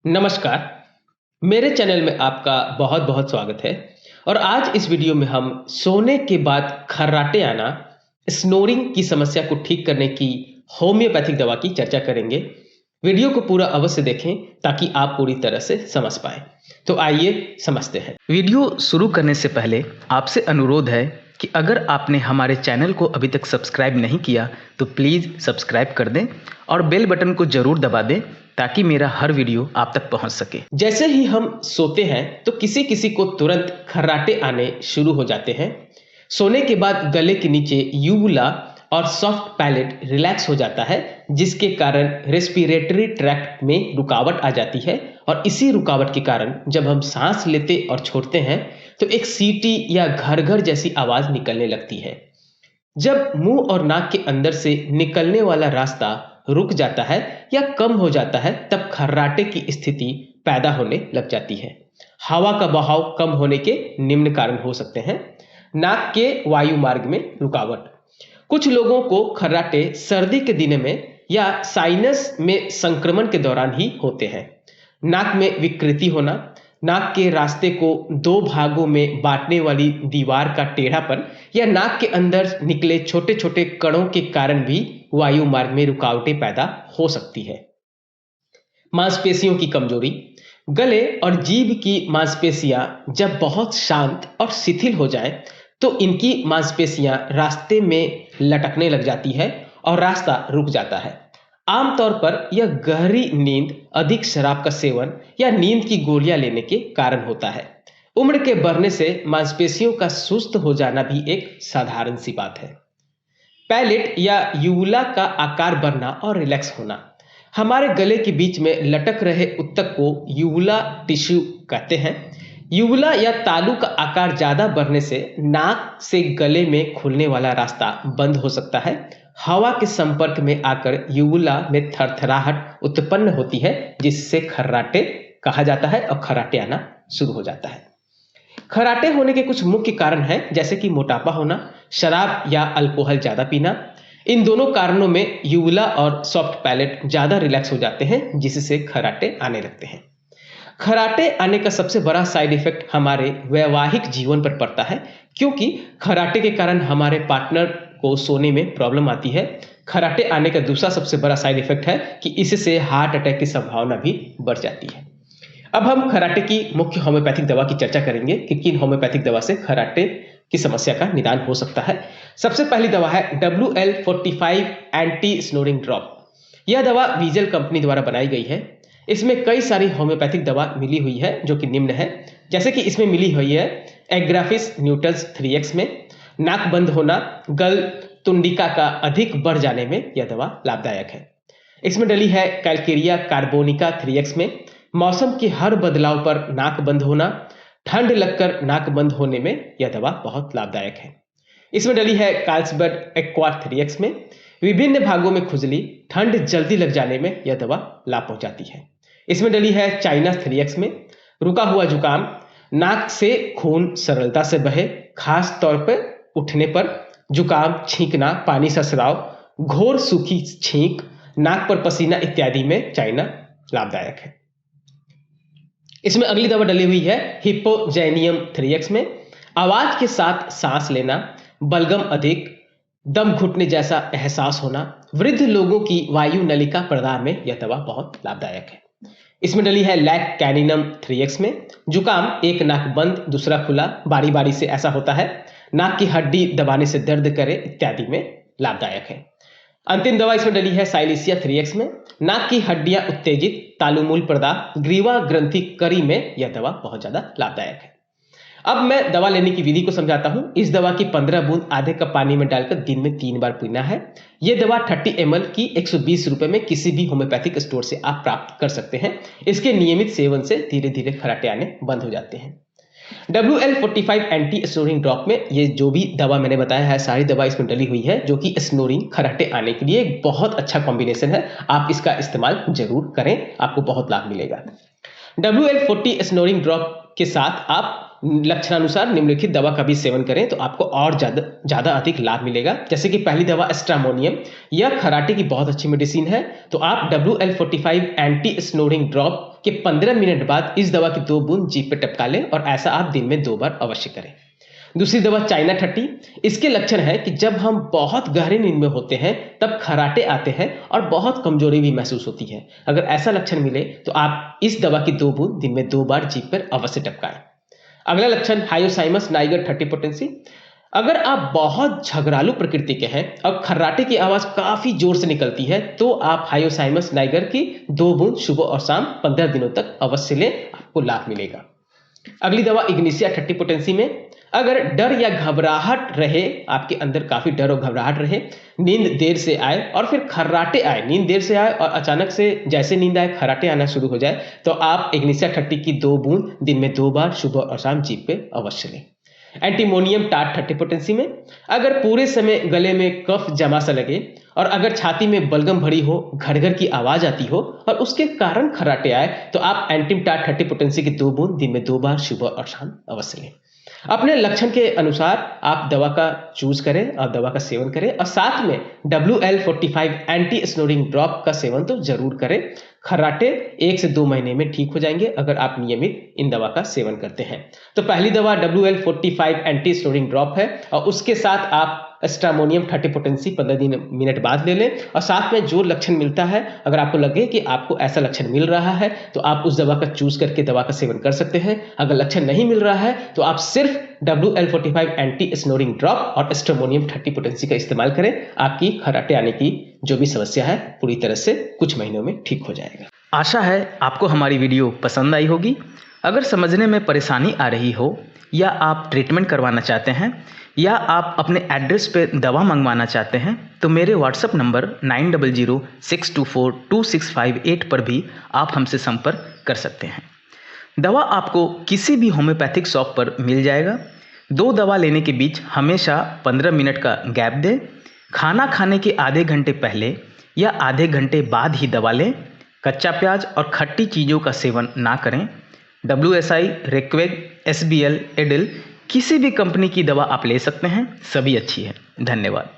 नमस्कार, मेरे चैनल में आपका बहुत बहुत स्वागत है। और आज इस वीडियो में हम सोने के बाद खर्राटे आना, स्नोरिंग की समस्या को ठीक करने की होम्योपैथिक दवा की चर्चा करेंगे। वीडियो को पूरा अवश्य देखें ताकि आप पूरी तरह से समझ पाएं। तो आइए समझते हैं। वीडियो शुरू करने से पहले आपसे अनुरोध है कि अगर आपने हमारे चैनल को अभी तक सब्सक्राइब नहीं किया तो प्लीज़ सब्सक्राइब कर दें और बेल बटन को ज़रूर दबा दें ताकि मेरा हर वीडियो आप तक पहुंच सके। जैसे ही हम सोते हैं तो किसी किसी को तुरंत खर्राटे आने शुरू हो जाते हैं। सोने के बाद गले के नीचे यूवुला और सॉफ्ट पैलेट रिलैक्स हो जाता है, जिसके कारण रेस्पिरेटरी ट्रैक्ट में रुकावट आ जाती है। और इसी रुकावट के कारण जब हम सांस लेते और छोड़ते हैं तो एक सीटी या घर घर जैसी आवाज निकलने लगती है। जब मुंह और नाक के अंदर से निकलने वाला रास्ता रुक जाता है या कम हो जाता है तब खर्राटे की स्थिति पैदा होने लग जाती है। हवा का बहाव कम होने के निम्न कारण हो सकते हैं। नाक के वायु मार्ग में रुकावट। कुछ लोगों को खर्राटे सर्दी के दिन में या साइनस में संक्रमण के दौरान ही होते हैं। नाक में विकृति होना, नाक के रास्ते को दो भागों में बांटने वाली दीवार का टेढ़ापन या नाक के अंदर निकले छोटे छोटे कणों के कारण भी वायु मार्ग में रुकावटें पैदा हो सकती है। मांसपेशियों की कमजोरी। गले और जीभ की मांसपेशियां जब बहुत शांत और शिथिल हो जाएं, तो इनकी मांसपेशियां रास्ते में लटकने लग जाती है और रास्ता रुक जाता है। आमतौर पर यह गहरी नींद, अधिक शराब का सेवन या नींद की गोलियां लेने के कारण होता है। उम्र के बढ़ने से मांसपेशियों का सुस्त हो जाना भी एक साधारण सी बात है। पैलेट या यूवुला का आकार बढ़ना और रिलैक्स होना। हमारे गले के बीच में लटक रहे उत्तक को यूवुला टिश्यू कहते हैं। यूवुला या तालू का आकार ज्यादा बढ़ने से नाक से गले में खुलने वाला रास्ता बंद हो सकता है। हवा के संपर्क में आकर यूवुला में थरथराहट उत्पन्न होती है, जिससे खर्राटे कहा जाता है और खर्राटे आना शुरू हो जाता है। खर्राटे होने के कुछ मुख्य कारण हैं, जैसे कि मोटापा होना, शराब या अल्कोहल ज्यादा पीना। इन दोनों कारणों में यूवुला और सॉफ्ट पैलेट ज्यादा रिलैक्स हो जाते हैं, जिससे खर्राटे आने लगते हैं। खर्राटे आने का सबसे बड़ा साइड इफेक्ट हमारे वैवाहिक जीवन पर पड़ता है, क्योंकि खर्राटे के कारण हमारे पार्टनर को सोने में प्रॉब्लम आती है। खर्राटे आने का दूसरा सबसे बड़ा साइड इफेक्ट है कि इससे हार्ट अटैक की संभावना भी बढ़ जाती है। अब हम खर्राटे की मुख्य होम्योपैथिक दवा की चर्चा करेंगे कि किन होम्योपैथिक दवा से खर्राटे की समस्या का निदान हो सकता है। सबसे पहली दवा है WL45 एंटी स्नोरिंग ड्रॉप। यह दवा वीजल कंपनी द्वारा बनाई गई है। इसमें कई सारी होम्योपैथिक दवा मिली हुई है जो कि निम्न है, जैसे कि इसमें मिली हुई है एग्राफिस न्यूटल्स 3x में। नाक बंद होना, गल तुंडिका का अधिक बढ़ जाने में यह दवा लाभदायक है। इसमें डली है कैलकेरिया कार्बोनिका 3x में। मौसम के हर बदलाव पर नाक बंद होना, ठंड लगकर नाक बंद होने में यह दवा बहुत लाभदायक है। इसमें डली है कार्ल्सबर्ग एक्वा 3x में। विभिन्न भागों में खुजली, ठंड जल्दी लग जाने में यह दवा लाभ पहुंचाती है। इसमें डली है चाइना 3x में। रुका हुआ जुकाम, नाक से खून सरलता से बहे, खास तौर पर उठने पर, जुकाम, छींकना, पानी सा स्राव, घोर सूखी छींक, नाक पर पसीना इत्यादि में चाइना लाभदायक है। इसमें अगली दवा डली हुई है हिप्पोजैनियम 3x में। आवाज के साथ सांस लेना, बलगम अधिक, दम घुटने जैसा एहसास होना, वृद्ध लोगों की वायु नलिका प्रदान में यह दवा बहुत लाभदायक है। इसमें डली है लैक कैनिनम 3x में। जुकाम, एक नाक बंद दूसरा खुला, बारी बारी से ऐसा होता है, नाक की हड्डी दबाने से दर्द करे इत्यादि में लाभदायक है। अंतिम दवा इसमें डली है साइलिसिया 3x में। नाक की हड्डियां उत्तेजित, तालुमूल प्रदाह, ग्रीवा ग्रंथि करी में यह दवा बहुत ज्यादा लाभदायक है। अब मैं दवा लेने की विधि को समझाता हूं। इस दवा की 15 बूंद आधे कप पानी में डालकर दिन में 3 बार पीना है। यह दवा 30 ml की 120 रुपए में किसी भी होम्योपैथिक स्टोर से आप प्राप्त कर सकते हैं। इसके नियमित सेवन से धीरे धीरे खर्राटे आने बंद हो जाते हैं। WL45 एंटी स्नोरिंग ड्रॉप में ये जो भी दवा मैंने बताया है, सारी दवा इसमें डली हुई है, जो कि स्नोरिंग खर्राटे आने के लिए एक बहुत अच्छा कॉम्बिनेशन है। आप इसका इस्तेमाल जरूर करें, आपको बहुत लाभ मिलेगा। WL40 स्नोरिंग ड्रॉप के साथ आप लक्षणानुसार निम्नलिखित दवा का भी सेवन करें तो आपको और ज़्यादा अधिक लाभ मिलेगा। जैसे कि पहली दवा एस्ट्रामोनियम, यह खराटे की बहुत अच्छी मेडिसिन है। तो आप WL45 एंटी स्नोरिंग ड्रॉप के 15 मिनट बाद इस दवा की 2 बूंद जीभ पे टपका लें और ऐसा आप दिन में 2 बार अवश्य करें। दूसरी दवा चाइना 30, इसके लक्षण है कि जब हम बहुत गहरे नींद में होते हैं तब खर्राटे आते हैं और बहुत कमजोरी भी महसूस होती है। अगर ऐसा लक्षण मिले तो आप इस दवा की 2 बूंद दिन में 2 बार जीभ पर अवश्य टपकाएं। अगला लक्षण हायोसाइमस नाइगर 30 पोटेंसी। अगर आप बहुत झगड़ालू प्रकृति के हैं और खर्राटे की आवाज काफी जोर से निकलती है तो आप हायोसाइमस नाइगर की 2 बूंद सुबह और शाम 15 दिनों तक अवश्य लें, आपको लाभ मिलेगा। अगली दवा इग्निशिया 30 पोटेंसी में अगर डर या घबराहट रहे, आपके अंदर काफी डर और घबराहट रहे, नींद देर से आए और फिर खर्राटे आए, नींद देर से आए और अचानक से जैसे नींद आए खर्राटे आना शुरू हो जाए, तो आप इग्निशिया 30 की 2 बूंद दिन में 2 बार सुबह और शाम जीभ पे अवश्य लें। एंटीमोनियम टाट 30 पोटेंसी में अगर पूरे समय गले में कफ जमा सा लगे और अगर छाती में बलगम भरी हो, घड़घड़ की आवाज आती हो और उसके कारण खर्राटे आए, तो आप एंटीम टाट 30 पोटेंसी की 2 बूंद दिन में 2 बार सुबह और शाम अवश्य लें। अपने लक्षण के अनुसार आप दवा का चूज करें और दवा का सेवन करें और साथ में WL45 एंटी स्नोरिंग ड्रॉप का सेवन तो जरूर करें। खर्राटे 1 से 2 महीने में ठीक हो जाएंगे अगर आप नियमित इन दवा का सेवन करते हैं। तो पहली दवा WL45 एंटी स्नोरिंग ड्रॉप है और उसके साथ आप एस्ट्रामोनियम 30 पोटेंसी 15 मिनट बाद ले लें और साथ में जो लक्षण मिलता है, अगर आपको लगे कि आपको ऐसा लक्षण मिल रहा है तो आप उस दवा का चूज करके दवा का सेवन कर सकते हैं। अगर लक्षण नहीं मिल रहा है तो आप सिर्फ WL45 एंटी स्नोरिंग ड्रॉप और एस्ट्रामोनियम 30 पोटेंसी का इस्तेमाल करें। आपकी खर्राटे आने की जो भी समस्या है पूरी तरह से कुछ महीनों में ठीक हो जाएगा। आशा है आपको हमारी वीडियो पसंद आई होगी। अगर समझने में परेशानी आ रही हो या आप ट्रीटमेंट करवाना चाहते हैं या आप अपने एड्रेस पे दवा मंगवाना चाहते हैं तो मेरे व्हाट्सएप नंबर 9006242658 पर भी आप हमसे संपर्क कर सकते हैं। दवा आपको किसी भी होम्योपैथिक शॉप पर मिल जाएगा। 2 दवा लेने के बीच हमेशा 15 मिनट का गैप दें। खाना खाने के आधे घंटे पहले या आधे घंटे बाद ही दवा लें। कच्चा प्याज और खट्टी चीज़ों का सेवन ना करें। WSI, रेक्वेग, SBL, एडिल किसी भी कंपनी की दवा आप ले सकते हैं, सभी अच्छी है। धन्यवाद।